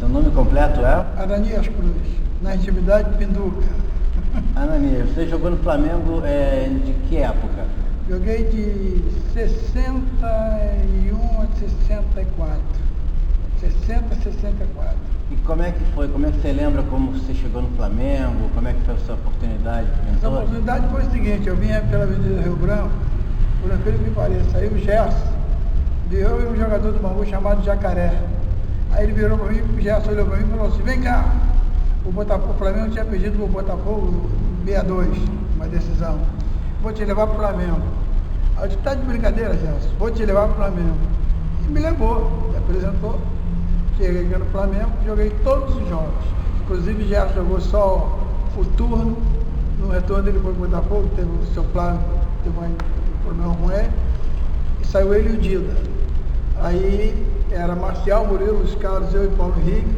Seu nome completo é? Ananias Cruz, na intimidade Pinduca. Ananias, você jogou no Flamengo de que época? Joguei de 61 a 64. 60 a 64. E como é que foi? Como é que você lembra como você chegou no Flamengo? Como é que foi a sua oportunidade? A oportunidade foi o seguinte, eu vinha pela Avenida Rio Branco, por aquele que pareça, saiu o Gerson, eu e um jogador do Bangu chamado Jacaré. Aí ele virou para mim, o Gerson olhou para mim e falou assim, vem cá, o Flamengo tinha pedido para o Botafogo 62, uma decisão. Vou te levar para o Flamengo. Aí eu disse, tá de brincadeira, Gerson, vou te levar para o Flamengo. E me levou, me apresentou. Cheguei aqui no Flamengo, joguei todos os jogos. Inclusive, Gerson jogou só o turno. No retorno ele foi para o Botafogo, teve o seu Flávio, teve um problema com ele. E saiu ele e o Dida. Aí era Marcial, Murilo, Luiz Carlos, eu e Paulo Henrique,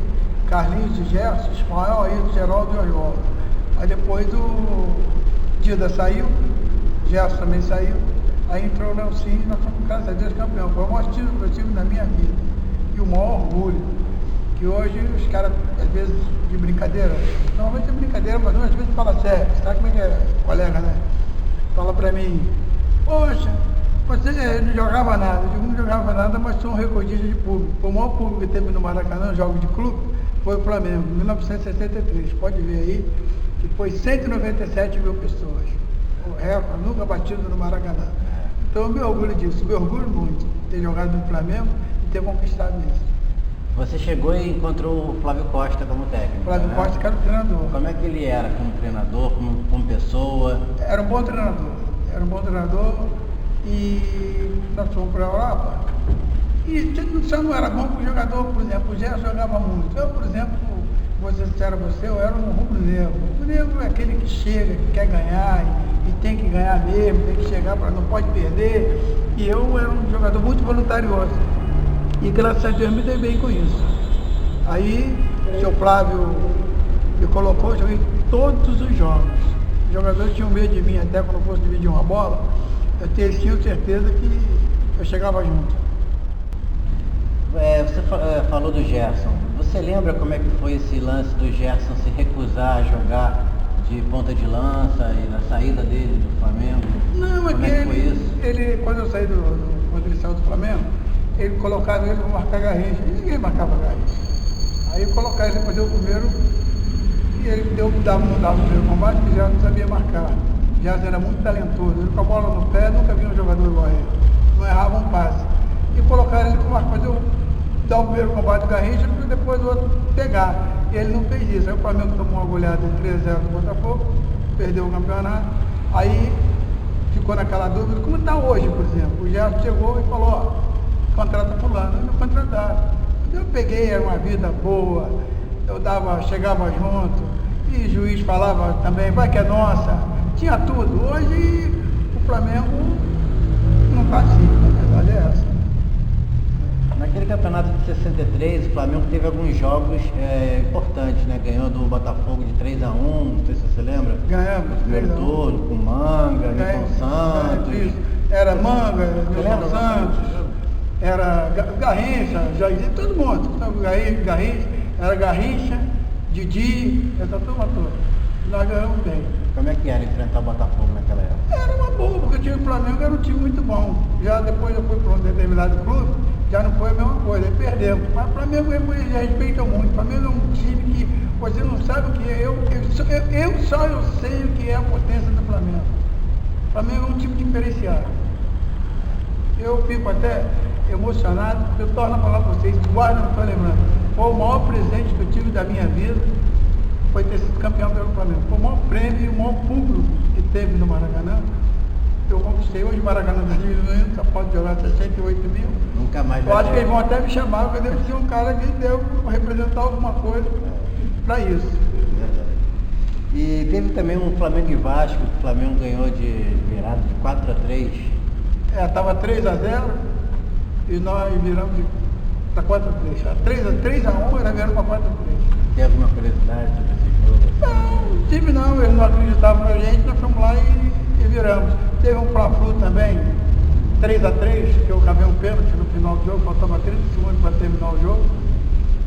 Carlinhos e Gerson, Ismael, Ayrton, Geraldo e Oriola. Aí depois do Dida saiu, Gerson também saiu. Aí entrou o Nelsinho e nós fomos, graças a Deus, campeão. Foi o maior título que eu tive na minha vida. E o maior orgulho, que hoje os caras, às vezes, de brincadeira, normalmente é brincadeira, mas às vezes fala sério, sabe como é que é, colega, né? Fala pra mim, poxa, você não jogava nada. Eu digo, não jogava nada, mas sou um recordista de público. O maior público que teve no Maracanã, jogos de clube, foi o Flamengo, em 1963. Pode ver aí, que foi 197 mil pessoas. O recorde nunca batido no Maracanã. Então eu me orgulho disso, me orgulho muito de ter jogado no Flamengo e ter conquistado isso. Você chegou e encontrou o Flávio Costa como técnico. Flávio né? Costa que era o treinador. Como é que ele era como treinador, como pessoa? Era um bom treinador e nós fomos para a Europa. E só não era bom para o jogador, por exemplo, o Gerson jogava muito. Eu, por exemplo, vou ser sincero a você, eu era um rubro-negro. O rubro-negro é aquele que chega, que quer ganhar e tem que ganhar mesmo, tem que chegar para não pode perder. E eu era um jogador muito voluntarioso. E graças a Deus me dei bem com isso. Aí o seu Flávio me colocou, eu joguei todos os jogos. Os jogadores tinham medo de mim até quando eu fosse dividir uma bola. Eu tinha certeza que eu chegava junto. Você falou do Gerson. Você lembra como é que foi esse lance do Gerson se recusar a jogar de ponta de lança e na saída dele do Flamengo? Não, como é que foi isso? Ele, quando eu saí quando ele saiu do Flamengo, ele colocava ele para marcar Garrincha. E ninguém marcava Garrincha. Aí colocaram ele para fazer o primeiro e ele mudava o primeiro combate, que já não sabia marcar. Já era muito talentoso. Ele com a bola no pé, nunca vi um jogador igual a ele. Não errava um passe. E colocaram ele para fazer dar o primeiro combate do Garrincha e depois o outro pegar. E ele não fez isso. Aí o Flamengo tomou uma goleada de 3-0 do Botafogo, perdeu o campeonato. Aí ficou naquela dúvida, como está hoje, por exemplo. O Gerson chegou e falou, ó, contrata fulano, não contrataram. Eu peguei, era uma vida boa, eu chegava junto, e o juiz falava também, vai que é nossa, tinha tudo. Hoje o Flamengo não está assim, a verdade é essa. Naquele campeonato de 63, o Flamengo teve alguns jogos importantes, né? Ganhou do Botafogo de 3-1, não sei se você lembra. Ganhamos, no primeiro turno, com Manga, Nilton Santos. Era Manga, Nilton Santos, era Garrincha, Jair, todo mundo. Garrincha, era Garrincha, Didi, essa turma toda. Nós ganhamos bem. Como é que era enfrentar o Botafogo naquela época? Era uma boa, porque o time do Flamengo era um time muito bom. Já depois eu fui para um determinado clube, já não foi a mesma coisa, aí perdemos. Mas o Flamengo respeita muito. O Flamengo é um time que você não sabe o que é. Eu sei o que é a potência do Flamengo. O Flamengo é um time diferenciado. Eu fico até emocionado, porque eu torno a falar para vocês, guarda, não estou lembrando. Foi o maior presente que eu tive da minha vida, foi ter sido campeão pelo Flamengo. Foi o maior prêmio e o maior público que teve no Maracanã. Eu conquistei hoje o Maracanã da diminuindo, só pode jogar 68 mil. Nunca mais. Eu acho que eles vão até me chamar, porque deve ser um cara que deve representar alguma coisa para isso. E teve também um Flamengo e Vasco, que o Flamengo ganhou de virada de 4-3. Estava 3-0 e nós viramos para 4-3. 3-1 era virando para 4-3. Tem alguma curiosidade sobre esse jogo? Não, o time não, eles não acreditavam na gente, nós fomos lá e viramos. Teve um Fla-Flu também, 3-3, que eu cavei um pênalti no final do jogo, faltava 30 segundos para terminar o jogo.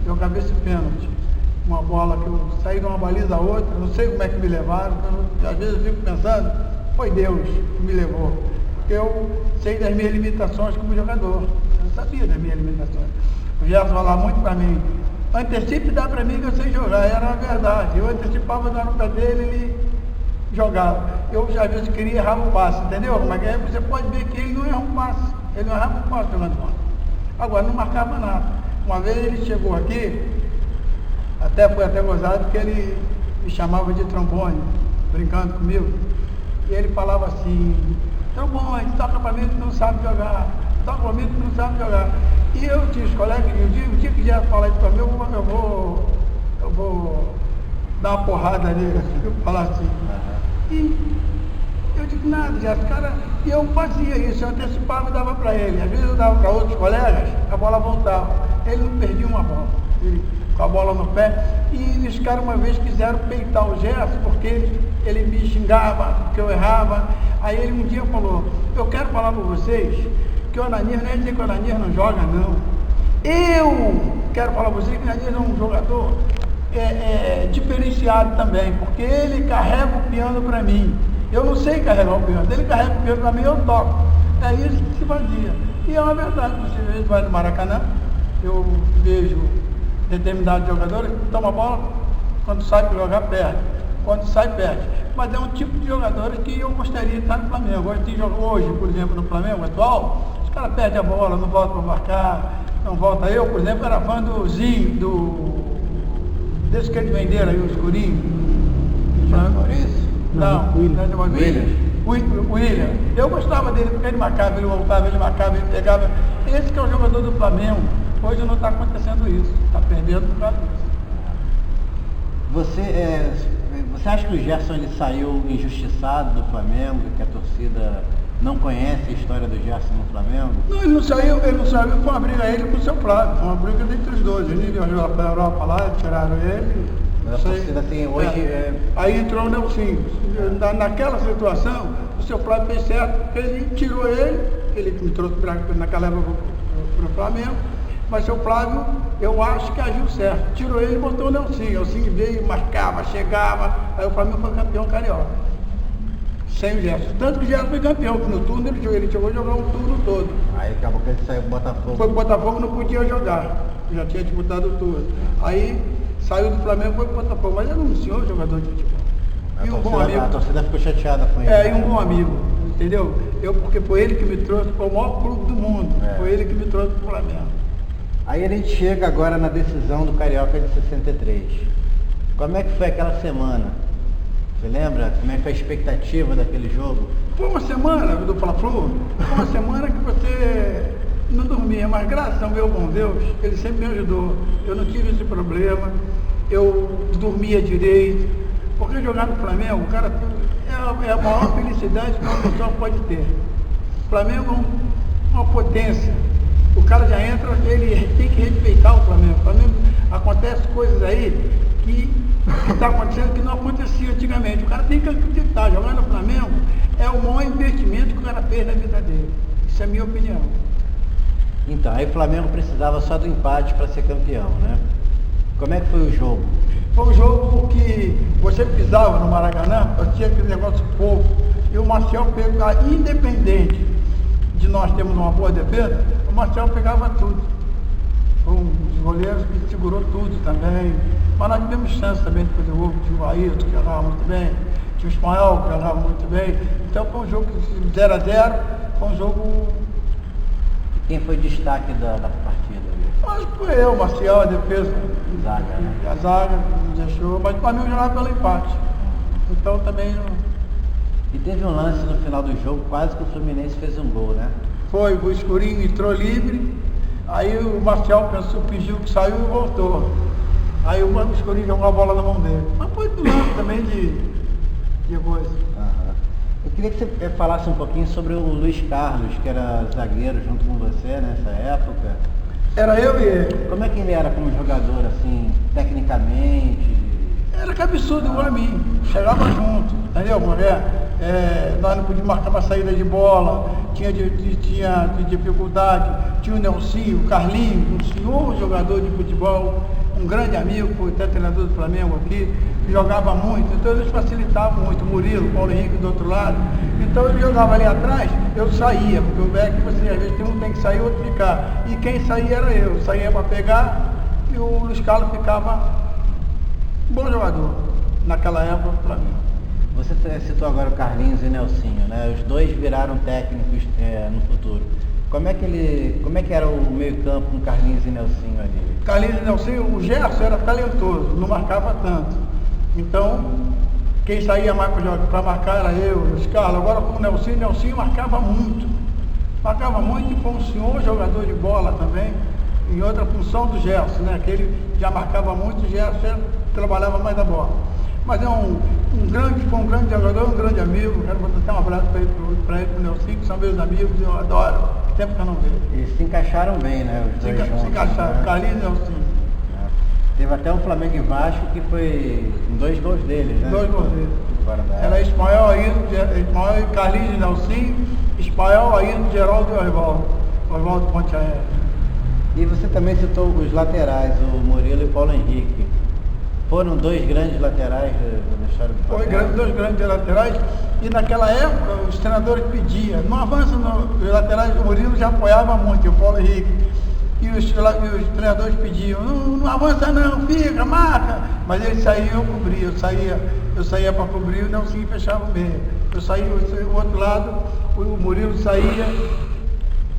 eu acabei esse pênalti. Uma bola que eu saí de uma baliza a outra, não sei como é que me levaram, às vezes eu fico pensando, foi Deus que me levou. Porque eu sei das minhas limitações como jogador, eu sabia das minhas limitações. O Gerson falava muito para mim, antecipe dá para mim que eu sei jogar, era a verdade. Eu antecipava dar no pé dele, ele jogava. Eu já às vezes queria errar o passe, entendeu? Como é que é? Você pode ver que ele não erra um passe, ele não errava um passe jogando bola. Agora não marcava nada. Uma vez ele chegou aqui, foi até gozado, porque ele me chamava de trombone, brincando comigo. E ele falava assim, trombone, toca pra mim que não sabe jogar, toca pra mim que não sabe jogar. E eu tinha os colegas, o dia que já falar isso pra mim, eu vou dar uma porrada nele, eu falar assim. E eu digo, nada, já, cara, e eu fazia isso, eu antecipava e dava pra ele. Às vezes eu dava pra outros colegas, a bola voltava. Ele não perdia uma bola. Ele, com a bola no pé, e os caras uma vez quiseram peitar o Gerson, porque ele me xingava, porque eu errava. Aí ele um dia falou, eu quero falar para vocês que o Ananias, não é dizer que o Ananias não joga, não. Eu quero falar para vocês que o Ananias é um jogador diferenciado também, porque ele carrega o piano para mim. Eu não sei carregar o piano, ele carrega o piano para mim, eu toco. É isso que se fazia. E é uma verdade, você vai no Maracanã, eu vejo determinados jogadores que tomam a bola, quando sai para jogar, perde. Quando sai, perde. Mas é um tipo de jogadores que eu gostaria de estar no Flamengo. Hoje, por exemplo, no Flamengo atual, os caras perdem a bola, não voltam para marcar, não volta. Eu, por exemplo, era fã do Zinho, desse que eles venderam aí, o escurinho. Não, William. Eu gostava dele porque ele marcava, ele voltava, ele marcava, ele pegava. Esse que é o jogador do Flamengo. Hoje não está acontecendo isso, está perdendo por causa disso. Você acha que o Gerson ele saiu injustiçado do Flamengo, que a torcida não conhece a história do Gerson no Flamengo? Não, ele não saiu, foi uma briga ele com o seu Flávio, foi uma briga entre os dois. Ele viajou para a Europa lá, tiraram ele. A torcida tem hoje. Aí entrou o Nelsinho. Naquela situação, o seu Flávio fez certo, porque ele tirou ele me trouxe naquela época para o Flamengo. Mas seu Flávio, eu acho que agiu certo. Tirou ele e botou o Nelsinho. O Nelsinho veio, marcava, chegava. Aí o Flamengo foi campeão carioca. Sem o Gerson. Tanto que o Gerson foi campeão, que no turno ele chegou a jogar um turno todo. Aí acabou que ele saiu pro Botafogo. Foi pro Botafogo, não podia jogar. Já tinha disputado tudo. Aí saiu do Flamengo e foi pro Botafogo. Mas era um senhor jogador de futebol. E um bom amigo. A torcida ficou chateada com ele. E um bom amigo, entendeu? Porque foi ele que me trouxe para o maior clube do mundo. Foi ele que me trouxe pro Flamengo. Aí a gente chega agora na decisão do Carioca de 63. Como é que foi aquela semana? Você lembra? Como é que foi a expectativa daquele jogo? Foi uma semana do Fla-Flu, foi uma semana que você não dormia, mas graças ao meu bom Deus, ele sempre me ajudou. Eu não tive esse problema, eu dormia direito, porque jogar no Flamengo, o cara, é a maior felicidade que uma pessoa pode ter. O Flamengo é uma potência. O cara já entra, ele tem que respeitar o Flamengo. O Flamengo acontece coisas aí que está acontecendo que não acontecia antigamente. O cara tem que acreditar, jogar no Flamengo é o maior investimento que o cara fez na vida dele. Isso é a minha opinião. Então, aí o Flamengo precisava só do empate para ser campeão, né? Como é que foi o jogo? Foi um jogo que você pisava no Maracanã, tinha aquele negócio fofo, e o Marcel pegou, independente de nós termos uma boa defesa, o Marcel pegava tudo. Foi um dos goleiros que segurou tudo também. Mas nós tivemos chance também de fazer gol. Tinha o Ailton que jogava muito bem, tinha o Espanhol que jogava muito bem. Então foi um jogo 0-0, foi um jogo... Quem foi destaque da partida? Acho que foi eu, o Marcel, a defesa. Zaga, né? A zaga não deixou, mas o Flamengo jogava pelo empate. Então também não... E teve um lance no final do jogo, quase que o Fluminense fez um gol, né? Foi, o Escurinho entrou livre, aí o Marcel pensou, fingiu que saiu e voltou. Aí o Escurinho jogou a bola na mão dele. Mas foi do lance também de coisa. Eu queria que você falasse um pouquinho sobre o Luiz Carlos, que era zagueiro junto com você nessa época. Era eu e ele. Como é que ele era como jogador, assim, tecnicamente? Era cabeçudo igual a mim, chegava junto, entendeu, mulher? Nós não podíamos marcar uma saída de bola, tinha dificuldade, tinha o Nelsinho, o Carlinhos, um senhor jogador de futebol, um grande amigo, foi até treinador do Flamengo aqui, jogava muito, então eles facilitavam muito, Murilo, Paulo Henrique do outro lado. Então ele jogava ali atrás, eu saía, porque o back, você, às vezes um tem que sair, outro ficar. E quem saía era eu saía para pegar e o Luiz Carlos ficava um bom jogador naquela época do Flamengo. Você citou agora o Carlinhos e o Nelsinho, né? Os dois viraram técnicos no futuro. Como é que era o meio-campo com Carlinhos e Nelsinho ali? Carlinhos e Nelsinho, o Gerson era talentoso, não marcava tanto. Então, quem saía mais para marcar era eu, o Luiz Carlos. Agora com o Nelsinho marcava muito. Marcava muito e foi um senhor jogador de bola também, em outra função do Gerson, né? Que ele já marcava muito, o Gerson trabalhava mais a bola. Mas foi um grande jogador, um grande amigo. Quero mandar até um abraço para ele, para o Nelsinho, que são meus amigos, eu adoro. Tempo que eu não vejo. Eles se encaixaram bem, né? Os dois juntos, se encaixaram, né? Carlinhos e Nelsinho. Teve até um Flamengo e Vasco que foi com 2 gols deles, né? 2 gols deles. Era Ismael e Carlinhos e Nelsinho, Ismael Aído, Geraldo e Oswaldo Ponte Aérea. E você também citou os laterais, o Murilo e o Paulo Henrique. Foram 2 grandes laterais da história do Flamengo? Foi 2 grandes laterais, e naquela época os treinadores pediam, não avança os laterais, o Murilo já apoiava muito, e o Paulo Henrique. E os treinadores pediam, não avança não, fica, marca. Mas ele saía, eu cobria, eu saía para cobrir, o Nelsinho fechava o meio. Eu saía o outro lado, o Murilo saía.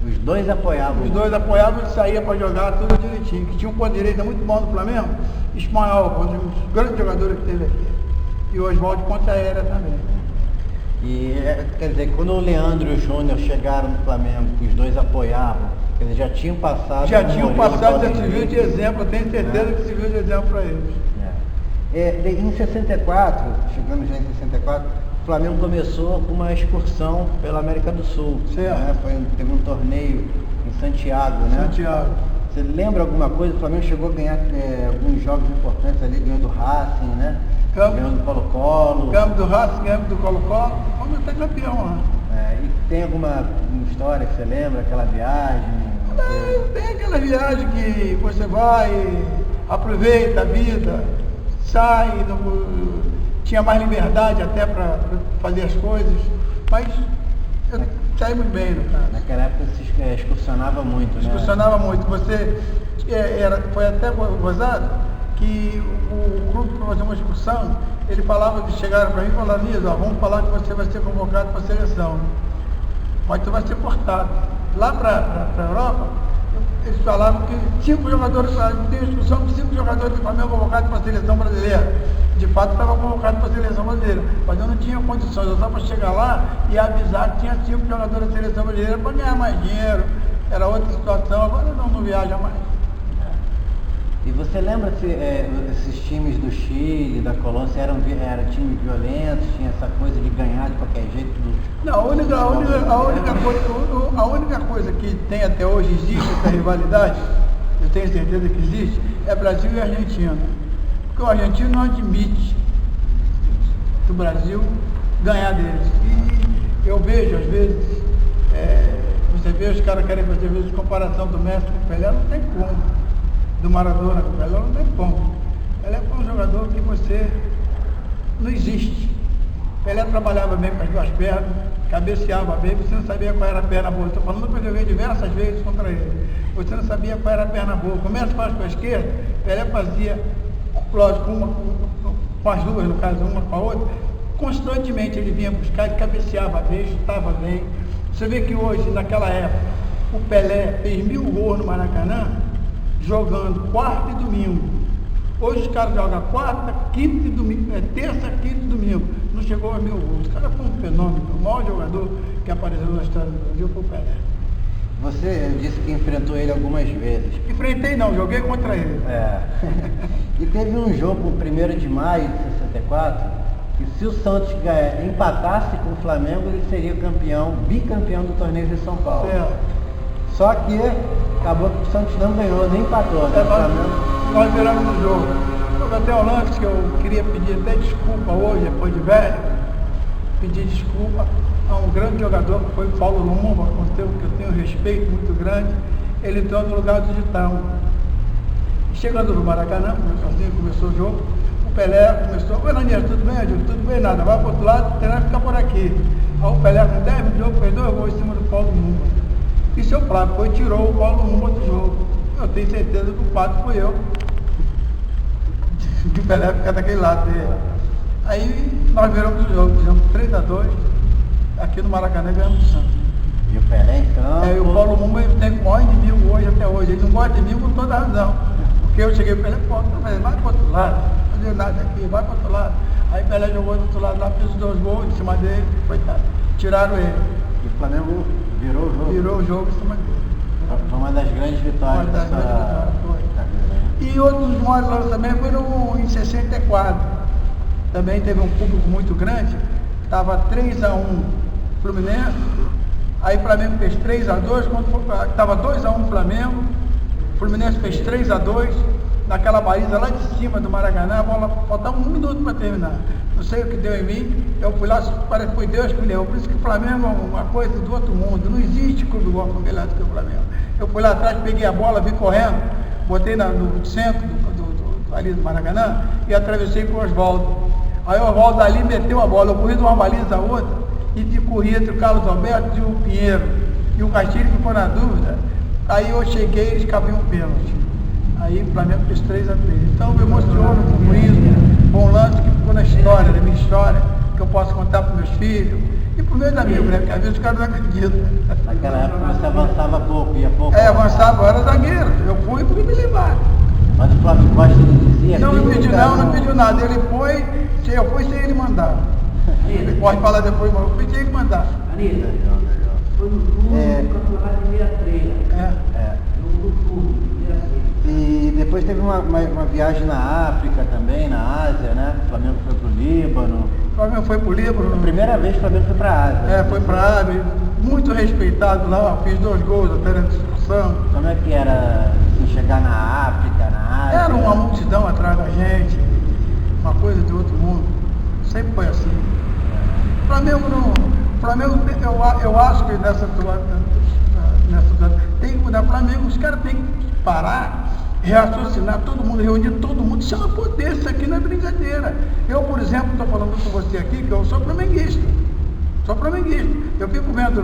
Os dois apoiavam. Os dois apoiavam e saía para jogar tudo direitinho. Que tinha um ponto direito muito bom no Flamengo, Ismael, um dos grandes jogadores que teve aqui. E o Oswaldo Ponte Aérea também. E quer dizer, quando o Leandro e o Júnior chegaram no Flamengo, os dois apoiavam, eles já tinham passado. Já serviu de exemplo, eu tenho certeza que serviu de exemplo para eles. Em 64, chegamos já em 64, o Flamengo começou com uma excursão pela América do Sul. Né? Teve um torneio em Santiago, né? Santiago. Você lembra alguma coisa? O Flamengo chegou a ganhar alguns jogos importantes ali, ganhou do Racing, né? Ganhou do Colo-Colo. Ganhamos do Racing, ganhamos do Colo-Colo, vamos até campeão lá. E tem alguma história que você lembra, aquela viagem? Tem aquela viagem que você vai, aproveita a vida, sai, tinha mais liberdade até para fazer as coisas, mas saímos bem, no caso. Naquela época se excursionava muito, né? Excursionava muito. Foi até gozado que o clube para fazer uma excursão, ele falava que chegaram para mim e falaram, Nisa, vamos falar que você vai ser convocado para a seleção, mas tu vai ser cortado. Lá para a Europa, eles falavam que 5 jogadores, tem discussão que 5 jogadores do Flamengo convocados para a seleção brasileira. De fato, estava convocado para a seleção brasileira, mas eu não tinha condições, eu só para chegar lá e avisar que tinha 5 jogadores da seleção brasileira para ganhar mais dinheiro, era outra situação, agora não viaja mais. E você lembra se esses times do Chile, da Colômbia, eram times violentos, tinha essa coisa de ganhar de qualquer jeito? Não, a única coisa que tem até hoje, existe essa rivalidade, eu tenho certeza que existe, é Brasil e Argentina. Porque o argentino não admite que o Brasil ganhar deles. E eu vejo, às vezes, você vê os caras querem fazer, às vezes, comparação do Messi com o Pelé, não tem como. Do Maradona com o Pelé, não tem como. Pelé foi um jogador que você não existe. Pelé trabalhava bem com as 2 pernas, cabeceava bem, você não sabia qual era a perna boa. Estou falando que eu joguei diversas vezes contra ele. Você não sabia qual era a perna boa. Começa faz com a esquerda, Pelé fazia, lógico, uma com as 2, no caso, uma com a outra. Constantemente ele vinha buscar, ele cabeceava bem, chutava bem. Você vê que hoje, naquela época, o Pelé fez 1000 gols no Maracanã, jogando quarta e domingo. Hoje os caras jogam quarta, quinta e domingo, terça, quinta e domingo. Não chegou a 1000 gols. O cara foi um fenômeno. O maior jogador que apareceu na história do Brasil foi o Pelé. Você disse que enfrentou ele algumas vezes. Enfrentei não, joguei contra ele. E teve um jogo, 1º de maio de 64, que se o Santos empatasse com o Flamengo, ele seria bicampeão do torneio de São Paulo. Só que acabou que o Santos não ganhou, nem empatou. Né? Nós viramos no jogo. Houve até o lance que eu queria pedir até desculpa hoje, depois de velho, pedir desculpa a um grande jogador que foi o Paulo Lumumba, que eu tenho um respeito muito grande. Ele entrou no lugar do Gitão. Chegando no Maracanã, assim começou o jogo, o Pelé começou, oi Nanias, tudo bem? Eu digo, tudo bem, nada, vai para o outro lado, tem que ficar por aqui. Aí o Pelé com 10 minutos do jogo fez 2 gols em cima do Paulo Mumba. E seu Flávio foi e tirou o Paulo Mumba do jogo. Eu tenho certeza que o pato foi eu. Que o Pelé fica daquele lado dele. Aí nós viramos o jogo, fizemos 3-2, aqui no Maracanã ganhamos o Santos. E o Pelé então. E o Paulo Mumba tem o maior inimigo hoje, até hoje. Ele não gosta de mim com toda a razão. Porque eu cheguei para ele, pô, vai para o outro lado, não fazer nada aqui, vai para o outro lado. Aí Pelé jogou do outro lado lá, fez os 2 gols em cima dele, coitado. Tiraram ele. E o Flamengo virou o jogo. Virou o jogo em cima dele. Foi uma das grandes vitórias dessa. E outros maiores lances também foi em 64. Também teve um público muito grande, estava 3-1 Fluminense, aí o Flamengo fez 3-2, estava 2-1 Flamengo, o Fluminense fez 3-2, naquela baliza lá de cima do Maracanã, a bola faltava 1 minuto para terminar. Não sei o que deu em mim, eu fui lá, parece que foi Deus que me levou. Por isso que o Flamengo é uma coisa do outro mundo, não existe clube igual aquele lado que o Flamengo. Eu fui lá atrás, peguei a bola, vim correndo, botei no centro ali do Maracanã e atravessei com o Oswaldo. Aí o Oswaldo ali meteu a bola, eu corri de uma baliza a outra e corri entre o Carlos Alberto e o Pinheiro. E o Castilho ficou na dúvida. Aí eu cheguei e eles cabiam um pênalti. Aí o Flamengo fez 3-3. Então me emocionou com isso. Foi um lance que ficou na história, na minha história, que eu posso contar para meus filhos e para os meus amigos, né? Porque às vezes os caras não acreditam. Naquela época você avançava pouco, ia pouco. Avançava, eu era zagueiro. Eu fui porque me levaram. Mas o Flávio Costa dizia. Não me pediu não pediu nada. Ele foi, eu fui sem ele mandar. Ele pode falar depois, mas eu fui sem ele mandar. Anitta, foi no campeonato de 63. No turno, 63. E depois teve uma viagem na África também, na Ásia, né? O Flamengo foi pro Líbano. O Flamengo foi pro Líbano. A primeira vez que o Flamengo foi pra Ásia. Foi pra Ásia. Muito respeitado lá, fiz 2 gols até na discussão. Como é que era assim, chegar na África, na Ásia? Era uma multidão atrás da gente, uma coisa de outro mundo. Sempre foi assim. Flamengo não. Flamengo, eu acho que nessa tem que mudar. Flamengo, os caras têm que parar, raciocinar, todo mundo, reunir todo mundo. Isso é uma potência, isso aqui não é brincadeira. Eu, por exemplo, estou falando com você aqui que eu sou flamenguista. Sou flamenguista. Eu fico vendo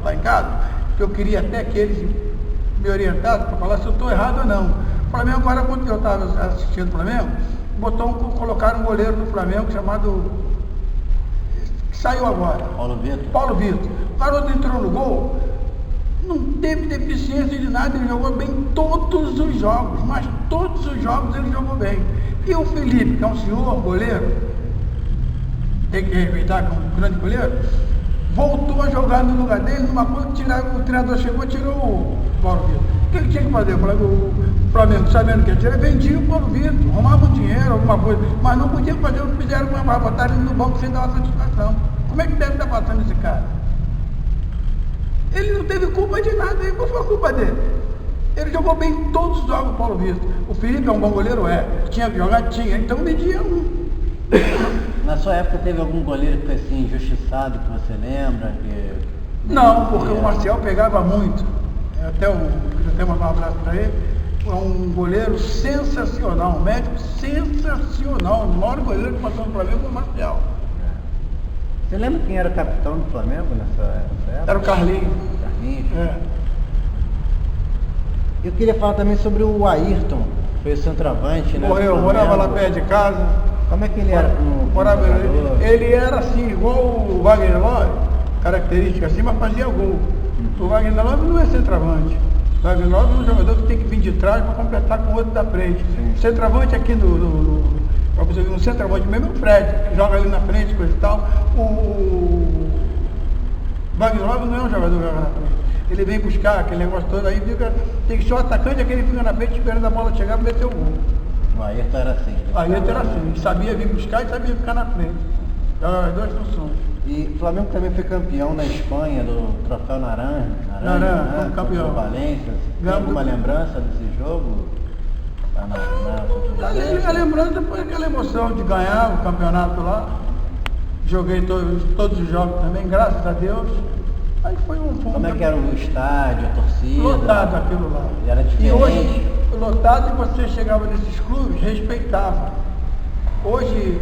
lá em casa, que eu queria até que eles me orientassem para falar se eu estou errado ou não. O Flamengo, agora, quando eu estava assistindo o Flamengo, colocaram um goleiro do Flamengo chamado. Que saiu agora. Paulo Vitor. O garoto entrou no gol, não teve deficiência de nada, ele jogou bem todos os jogos, mas todos os jogos ele jogou bem. E o Felipe, que é um senhor goleiro, tem que respeitar como um grande goleiro, voltou a jogar no lugar dele, numa coisa que o treinador chegou e tirou o Paulo Vitor. O que ele tinha que fazer? O Flamengo, sabendo que ia tirar, vendia o Paulo Vitor, arrumava um dinheiro, alguma coisa, mas não podia fazer o que fizeram com a botar ele no banco sem dar uma satisfação. Como é que deve estar passando esse cara? Ele não teve culpa de nada, qual foi a culpa dele? Ele jogou bem em todos os jogos, o Paulo Vitor. O Felipe é um bom goleiro? Tinha que jogar? Tinha, então media um. Na sua época teve algum goleiro que foi assim, injustiçado, que você lembra? Não, porque o Marcial pegava muito. Até mandar um abraço para ele. É um goleiro sensacional, um médico sensacional. O maior goleiro que passou no Flamengo foi o Marcial. Você lembra quem era o capitão do Flamengo nessa época? Era o Carlinhos. Eu queria falar também sobre o Ayrton, que foi o centroavante, né? Eu morava lá perto de casa. Como é que ele era? Ele era assim, igual o Wagner Love, característica assim, mas fazia gol. O Wagner Love não é centroavante. O Wagner Love é um jogador que tem que vir de trás para completar com o outro da frente. O centroavante aqui no centroavante mesmo é o Fred, que joga ali na frente, coisa e tal. O Wagner Love não é um jogador que joga na frente. Ele vem buscar aquele negócio todo, aí tem que ser o atacante, aquele fica na frente esperando a bola chegar para meter o gol. O Ayrton era assim. O Ayrton era assim, ele sabia vir buscar e sabia ficar na frente. Então, as 2 funções. E o Flamengo também foi campeão na Espanha do Troféu Naranja, né? Campeão. Valência. Tem alguma lembrança desse jogo? A lembrança foi aquela emoção de ganhar o campeonato lá. Joguei todos os jogos também, graças a Deus. Aí foi Como é que era o estádio, a torcida? Lotado aquilo lá. Era diferente. E hoje, lotado, e você chegava nesses clubes, respeitava. Hoje,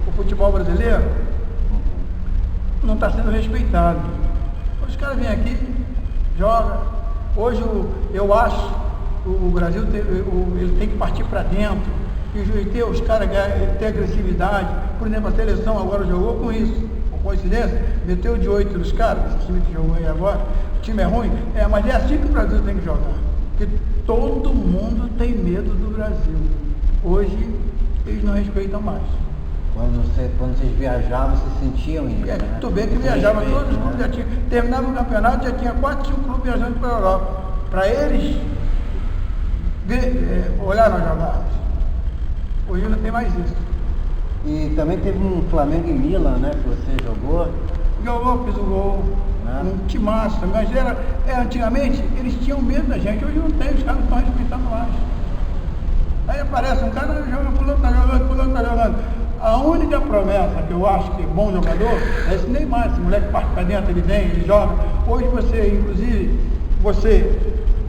o futebol brasileiro não está sendo respeitado. Os caras vêm aqui, jogam. Hoje, eu acho que o Brasil ele tem que partir para dentro. E ter os caras ter agressividade. Por exemplo, a seleção agora jogou com isso. Coincidência, meteu de 8 nos caras, esse time que jogou aí agora, o time é ruim, mas é assim que o Brasil tem que jogar. Porque todo mundo tem medo do Brasil. Hoje, eles não respeitam mais. Quando vocês viajavam, vocês sentiam isso, né? Tu vê que viajava, todos os clubes já tinham, terminava o campeonato, já tinha 4, 5 clubes viajando para a Europa. Para eles olhar nós jogarmos. Hoje não tem mais isso. E também teve um Flamengo e Milan, né, que você jogou. Jogou, fiz o gol. Um timaço. Mas antigamente eles tinham medo da gente, hoje não tem, os caras não estão respeitando mais. Aí aparece um cara, joga, fulano tá jogando. A única promessa que eu acho que é bom jogador é esse Neymar, esse moleque parte pra dentro, ele vem, ele joga. Hoje eu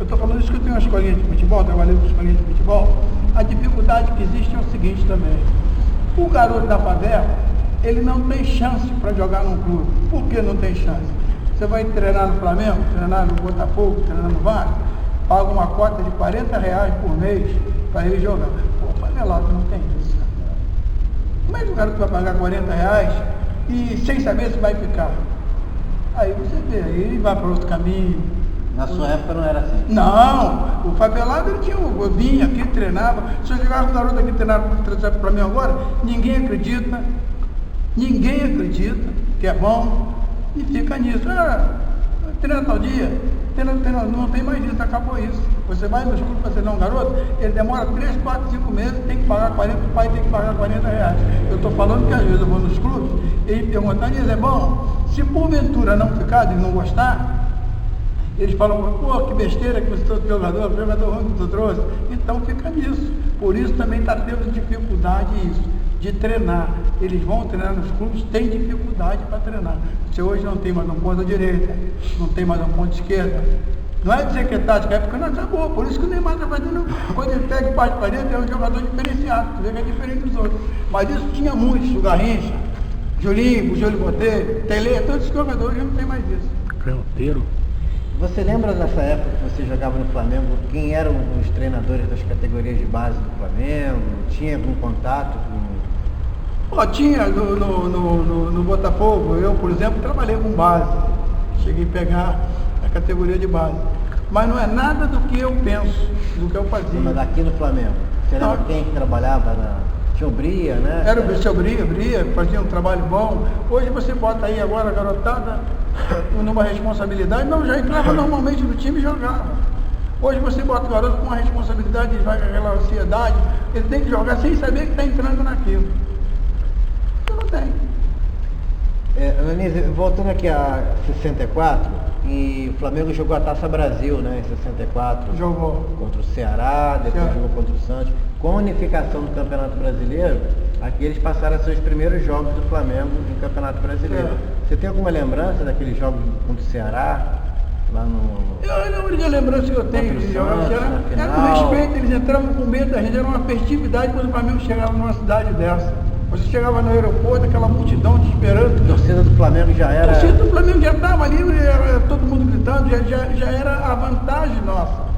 estou falando isso que eu tenho uma escolinha de futebol, trabalhei com escolinha de futebol. A dificuldade que existe é o seguinte também. O garoto da favela, ele não tem chance para jogar num clube. Por que não tem chance? Você vai treinar no Flamengo, treinar no Botafogo, treinar no Vasco, paga uma cota de R$40 por mês para ele jogar. Pô, favelado não tem isso. Como é que o garoto vai pagar R$40 e sem saber se vai ficar? Aí você vê, aí ele vai para outro caminho. Na sua época não era assim? Não, o favelado ele tinha, eu vinha aqui, treinava. Se eu chegar com o garoto aqui treinava para mim agora, ninguém acredita que é bom e fica nisso. Treina tal dia, treina, não tem mais isso, acabou isso. Você vai nos clubes para treinar um garoto, ele demora 3, 4, 5 meses, tem que pagar 40, o pai tem que pagar R$40. Eu estou falando que às vezes eu vou nos clubes, ele pergunta, é bom, se porventura não ficar, de não gostar, eles falam, pô, que besteira que você trouxe jogador ruim que você trouxe. Então fica nisso. Por isso também está tendo dificuldade de treinar. Eles vão treinar nos clubes, tem dificuldade para treinar. Se hoje não tem mais um ponto direita, não tem mais um ponto esquerda, não é dizer que é tática, é porque não acabou. Por isso que o Neymar está fazendo, quando ele pega e parte para dentro, é um jogador diferenciado. Você vê que é diferente dos outros. Mas isso tinha muitos, o Garrincha, Julinho, o Júlio Botelho, Tele, todos esses jogadores já não tem mais isso. Canteiro. Você lembra nessa época que você jogava no Flamengo, quem eram os treinadores das categorias de base do Flamengo? Tinha algum contato com... Tinha no Botafogo, eu, por exemplo, trabalhei com base. Cheguei a pegar a categoria de base. Mas não é nada do que eu penso, do que eu fazia. Mas aqui no Flamengo, você lembra quem que trabalhava Tinha o Bria, né? Era o seu Bria, fazia um trabalho bom. Hoje você bota aí agora a garotada numa responsabilidade, não, já entrava normalmente no time e jogava. Hoje você bota o garoto com uma responsabilidade, ele vai com aquela ansiedade, ele tem que jogar sem saber que está entrando naquilo. Isso não tem. Ananise, voltando aqui a 64, e o Flamengo jogou a Taça Brasil, né, em 64. Jogou. Contra o Ceará, depois jogou contra o Santos. Com a unificação do Campeonato Brasileiro, aqui eles passaram a ser os primeiros jogos do Flamengo no Campeonato Brasileiro. Você tem alguma lembrança daqueles jogos contra o Ceará? Lá no... A única lembrança que eu tenho de jogar no Ceará era o respeito, eles entravam com medo da gente, era uma festividade quando o Flamengo chegava numa cidade dessa. Você chegava no aeroporto, aquela multidão te esperando. A torcida do Flamengo já era... A torcida do Flamengo já estava ali, era todo mundo gritando, já era a vantagem nossa.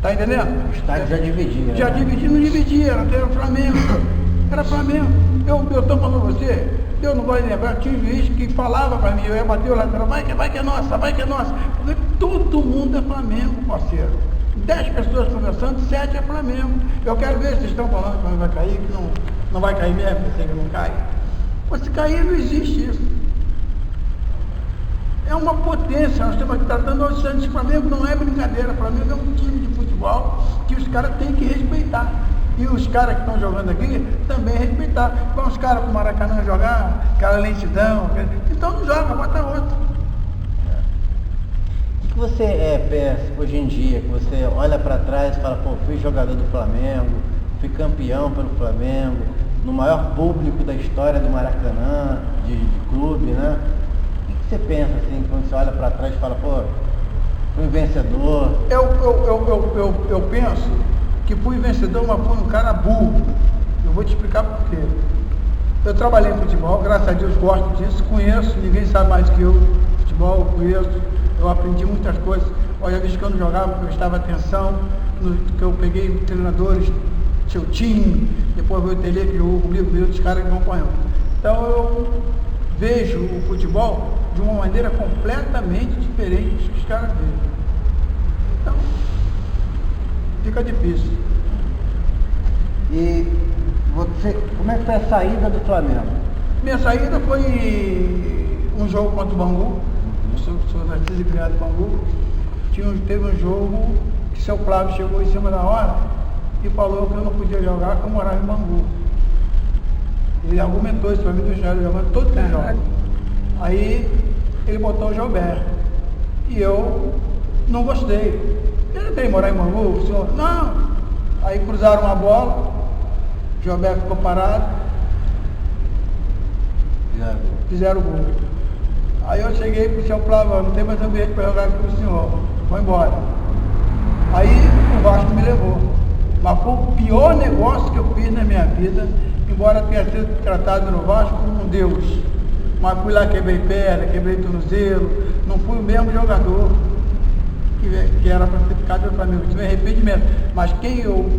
Tá entendendo? O estádio já dividia. Já dividia, não dividia, era Flamengo. Era Flamengo. Eu estou falando pra você, eu não gosto de lembrar, tinha um juiz que falava para mim, eu ia bater o lateral, vai que é nossa, vai que é nossa. Porque todo mundo é Flamengo, parceiro. 10 pessoas conversando, 7 é Flamengo. Eu quero ver se vocês estão falando que vai cair, que não vai cair mesmo, que sei que não cai. Mas se cair, não existe isso. É uma potência, nós estamos aqui tratando o Santos. Flamengo não é brincadeira, o Flamengo é um time de futebol que os caras têm que respeitar. E os caras que estão jogando aqui também respeitar. Vão os caras para o Maracanã jogar, aquela lentidão, então não joga, bota outro. O que você pensa hoje em dia, que você olha para trás e fala, pô, fui jogador do Flamengo, fui campeão pelo Flamengo, no maior público da história do Maracanã, de clube, né? você pensa assim, quando você olha para trás e fala, pô, fui um vencedor? Eu penso que fui vencedor, mas fui um cara burro. Eu vou te explicar por quê. Eu trabalhei em futebol, graças a Deus gosto disso, conheço, ninguém sabe mais que eu. Futebol, eu conheço, eu aprendi muitas coisas. Olha, vez que eu não jogava, eu prestava atenção, que eu peguei treinadores, seu time, depois veio o Tele, que jogou comigo, veio outros caras que me acompanham. Então eu vejo o futebol de uma maneira completamente diferente do que os caras veem. Então, fica difícil. E você, como é que foi a saída do Flamengo? Minha saída foi um jogo contra o Bangu, eu sou nascido e criado em Bangu. Teve um jogo que seu Flávio chegou em cima da hora e falou que eu não podia jogar, que eu morava em Bangu. Ele argumentou isso para mim, do Jair jogando todos os jogos. Aí ele botou o Gilberto. E eu não gostei. Ele veio morar em Bangu, o senhor? Não. Aí cruzaram uma bola, o Gilberto ficou parado, fizeram o gol. Aí eu cheguei para o senhor Flávio, não tem mais ambiente para jogar aqui com o senhor, vou embora. Aí o Vasco me levou. Mas foi o pior negócio que eu fiz na minha vida, embora tenha sido tratado no Vasco como um Deus. Mas fui lá, quebrei perna, quebrei tornozelo, não fui o mesmo jogador que era para ter ficado para mim, tive arrependimento. Mas quem eu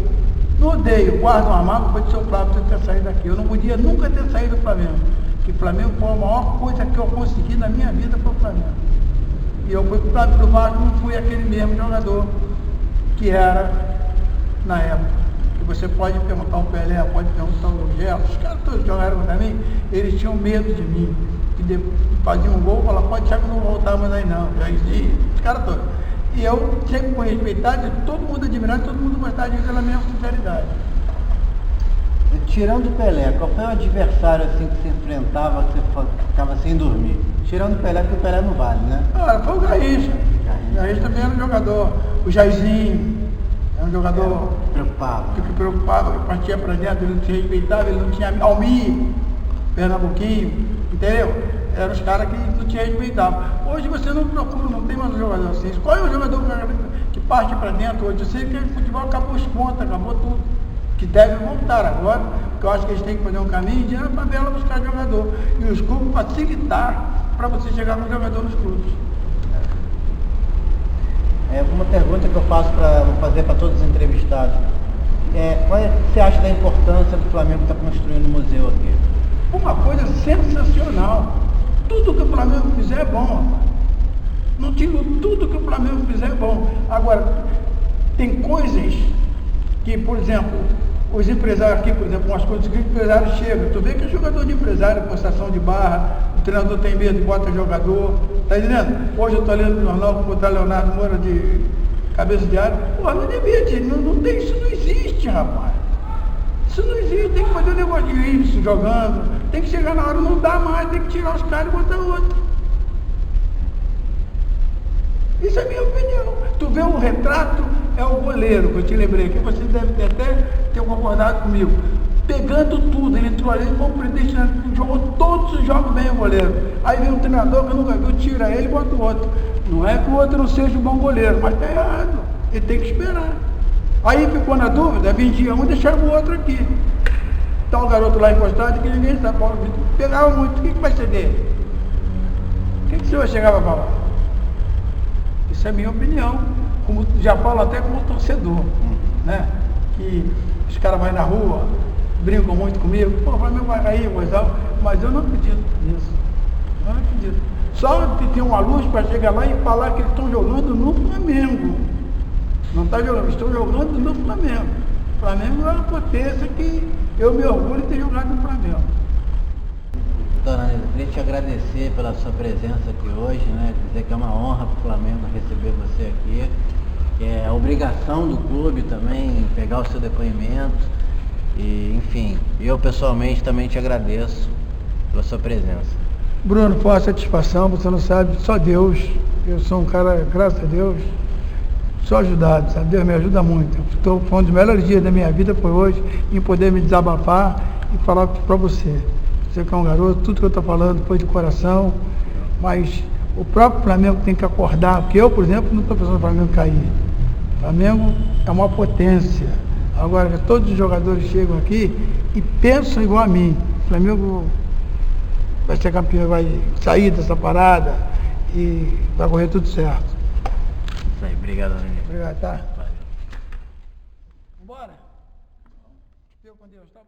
não odeio, guardo uma mágoa, foi de seu Flávio ter saído daqui. Eu não podia nunca ter saído do Flamengo. Porque o Flamengo foi a maior coisa que eu consegui na minha vida, foi o Flamengo. E eu fui para o Vasco, não fui aquele mesmo jogador que era na época. E você pode perguntar o Pelé, pode perguntar o Gerson, os caras todos jogaram contra mim, eles tinham medo de mim. Que faziam um gol, falavam, pode deixar que eu não voltar mais aí não. Os caras todos. E eu sempre fui respeitado, todo mundo admirado, todo mundo gostava de mim pela minha sinceridade. Tirando o Pelé, qual foi o adversário assim que você enfrentava, que você ficava sem dormir? Tirando o Pelé, porque o Pelé não vale, né? Ah, foi o Garrincha. O Garrincha também era um jogador. O Jairzinho era um jogador que preocupava, que partia para dentro, ele não se respeitava, ele não tinha Almir, Pernambuquinho, entendeu? Eram os caras que não tinham respeitado. Hoje você não procura, não tem mais um jogador assim. Qual é o jogador que parte para dentro hoje? Eu sei que o futebol acabou os pontos, acabou tudo. Que deve voltar agora, porque eu acho que eles têm que fazer um caminho de ir na favela buscar jogador. E os clubes facilitar para você chegar no jogador nos clubes. Uma pergunta que eu faço vou fazer para todos os entrevistados. Qual é que você acha da importância do Flamengo estar construindo um museu aqui? Uma coisa sensacional. Tudo que o Flamengo fizer é bom, rapaz. Não digo tudo que o Flamengo fizer é bom. Agora, tem coisas que, por exemplo, os empresários aqui, por exemplo, umas coisas que o empresário chega, tu vê que é jogador de empresário, com estação de barra, o treinador tem medo e bota jogador, tá entendendo? Hoje eu tô lendo no jornal como botar Leonardo Moura de cabeça de área, pô, não devia ter, não tem, isso não existe, rapaz. Isso não existe, tem que fazer um negócio de isso, jogando, tem que chegar na hora, não dá mais, tem que tirar os caras e botar outro. Isso é minha opinião. Tu vê o retrato, é o goleiro, que eu te lembrei, que você deve até ter concordado comigo. Pegando tudo, ele entrou ali como predestinado, jogou todos os jogos bem o goleiro. Aí vem um treinador que eu nunca vi, tira ele e bota o outro. Não é que o outro não seja um bom goleiro, mas tá errado. Ele tem que esperar. Aí ficou na dúvida, vendia um e deixava o outro aqui. Tá o garoto lá encostado que ninguém sabe. Pegava muito, o que vai ser dele? O que o senhor chegava a falar? Isso é minha opinião, como já falo até como torcedor, né? Que os caras vão na rua, brincam muito comigo, pô, o Flamengo vai cair, mas eu não acredito nisso. Eu não acredito. Só que tem uma luz para chegar lá e falar que eles estão jogando no Flamengo. Não está jogando, estão jogando no Flamengo. O Flamengo é uma potência que eu me orgulho de ter jogado no Flamengo. Dona Anelise, eu queria te agradecer pela sua presença aqui hoje, né? Dizer que é uma honra para o Flamengo receber você aqui. É obrigação do clube também pegar o seu depoimento. E, enfim, eu pessoalmente também te agradeço pela sua presença. Bruno, foi uma satisfação, você não sabe, só Deus. Eu sou um cara, graças a Deus, sou ajudado, sabe? Deus me ajuda muito. Foi um dos melhores dias da minha vida, foi hoje, em poder me desabafar e falar para você. Você que é um garoto, tudo que eu estou falando foi de coração Mas o próprio Flamengo tem que acordar, porque eu, por exemplo, não estou pensando no Flamengo cair. O Flamengo é uma potência. Agora, todos os jogadores chegam aqui e pensam igual a mim. O Flamengo vai ser campeão, vai sair dessa parada e vai correr tudo certo. Isso aí, obrigado, Aline. Obrigado, tá? Valeu. Vambora? Fica com Deus, tá,